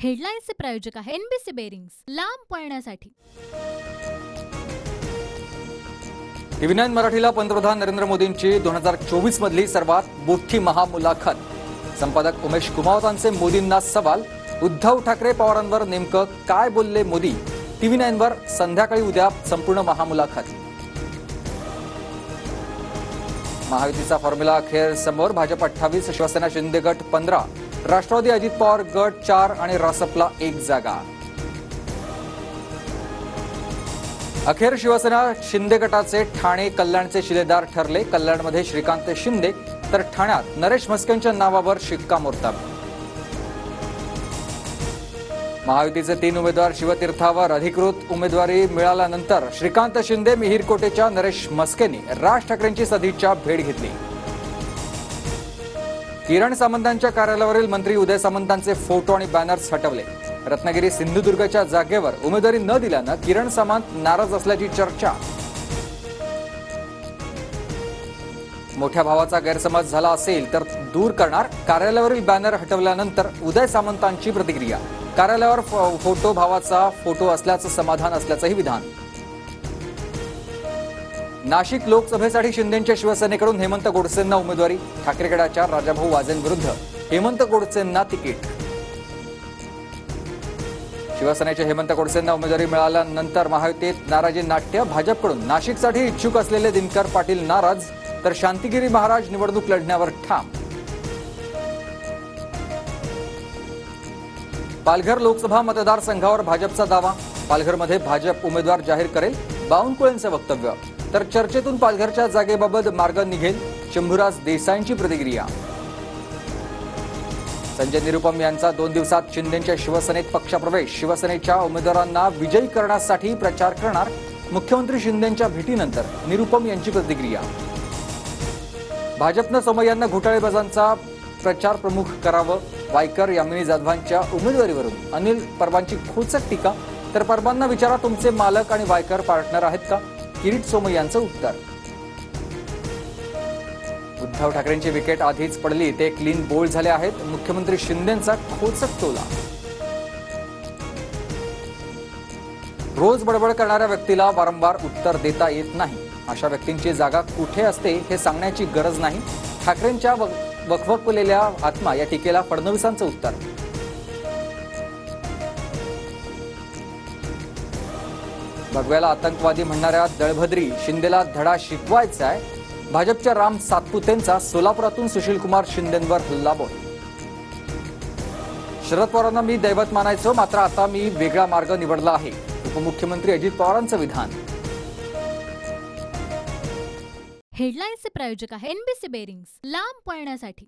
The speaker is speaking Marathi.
हेडलाईन्सचे प्रायोजक आहे एनबीसी बेरिंग्स, लांब पळण्यासाठी। TV9 मराठीला पंतप्रधान नरेंद्र मोदींची 2024 मधली सर्वात मोठी महामुलाखत। संपादक उमेश कुमावतांचे मोदींना सवाल, उद्धव ठाकरे पवारांवर नेमकं काय बोलले मोदी? TV9 वर संध्याकाळी उद्या संपूर्ण महामुलाखत। महायुतीचा फॉर्म्युला अखेर समोर, भाजप 28, शिवसेना शिंदे गट 15, राष्ट्रवादी अजित पवार गट 4 आणि रासपला 1 जागा। अखेर शिवसेना शिंदे गटाचे ठाणे कल्याणचे शिलेदार ठरले। कल्याणमध्ये श्रीकांत शिंदे तर ठाण्यात नरेश म्हस्केंच्या नावावर शिक्कामोर्तब। महायुतीचे 3 उमेदवार शिवतीर्थावर, अधिकृत उमेदवारी मिळाल्यानंतर श्रीकांत शिंदे, मिहिरकोटेच्या नरेश म्हस्केंनी राज ठाकरेंची सदिच्छा भेट घेतली। किरण सामंतांच्या कार्यालयावरील मंत्री उदय सामंतांचे फोटो आणि बॅनर्स हटवले। रत्नागिरी सिंधुदुर्गच्या जागेवर उमेदवारी न दिल्यानं किरण सामंत नाराज असल्याची चर्चा। मोठ्या भावाचा गैरसमज झाला असेल तर दूर करणार, कार्यालयावरील बॅनर हटवल्यानंतर उदय सामंतांची प्रतिक्रिया। कार्यालयावर फोटो भावाचा फोटो असल्याचं समाधान असल्याचंही विधान। नाशिक लोकसभेसाठी शिंदेंच्या शिवसेनेकडून हेमंत गोडसेंना उमेदवारी। ठाकरे गटाच्या राजाभाऊ वाजेंविरुद्ध हेमंत गोडसेंना तिकीट। शिवसेनेचे हेमंत गोडसेंना उमेदवारी मिळाल्यानंतर महायुतीत नाराजी नाट्य। भाजपकडून नाशिकसाठी इच्छुक असलेले दिनकर पाटील नाराज, तर शांतिगिरी महाराज निवडणूक लढण्यावर ठाम। पालघर लोकसभा मतदारसंघावर भाजपचा दावा। पालघरमध्ये भाजप उमेदवार जाहीर करेल, बावनकुळेंचं वक्तव्य। तर चर्चेतून पालघरच्या जागेबाबत मार्ग निघेल, शंभूराज देसाईंची प्रतिक्रिया। संजय निरुपम यांचा 2 दिवसात शिंदेंच्या शिवसेनेत पक्षप्रवेश। शिवसेनेच्या उमेदवारांना विजयी करण्यासाठी प्रचार करणार। मुख्यमंत्री शिंदेंच्या भेटीनंतर निरुपम यांची प्रतिक्रिया। भाजपनं सोमय्यांना घोटाळेबाजांचा प्रचार प्रमुख करावं। वायकर, यामिनी जाधवांच्या उमेदवारीवरून अनिल परबांची खोचक टीका। तर परबांना विचारा, तुमचे मालक आणि वायकर पार्टनर आहेत का? किरीट सोमय्यांचं उत्तर। उद्धव ठाकरेंची विकेट आधीच पडली, ते क्लीन बोल्ड झाले आहेत। मुख्यमंत्री शिंदेंचा खोचक टोला। रोज बडबड करणाऱ्या व्यक्तीला वारंवार उत्तर देता येत नाही। अशा व्यक्तींची जागा कुठे असते हे सांगण्याची गरज नाही। ठाकरेंच्या वखवकलेल्या आत्मा या टीकेला फडणवीसांचं उत्तर। भगव्याला आतंकवादी म्हणणाऱ्या दळभद्री शिंदेला धडा शिकवायचा आहे। भाजपच्या राम सातपुतेंचा सोलापुरातून सुशीलकुमार शिंदेंवर हल्लाबोल। शरद पवारांना मी दैवत मानायचो, मात्र आता मी वेगळा मार्ग निवडला आहे। उपमुख्यमंत्री अजित पवारांचं विधान। हेडलाईन्सचे प्रायोजक आहे एनबीसी बेरिंग्स, लांब पळण्यासाठी।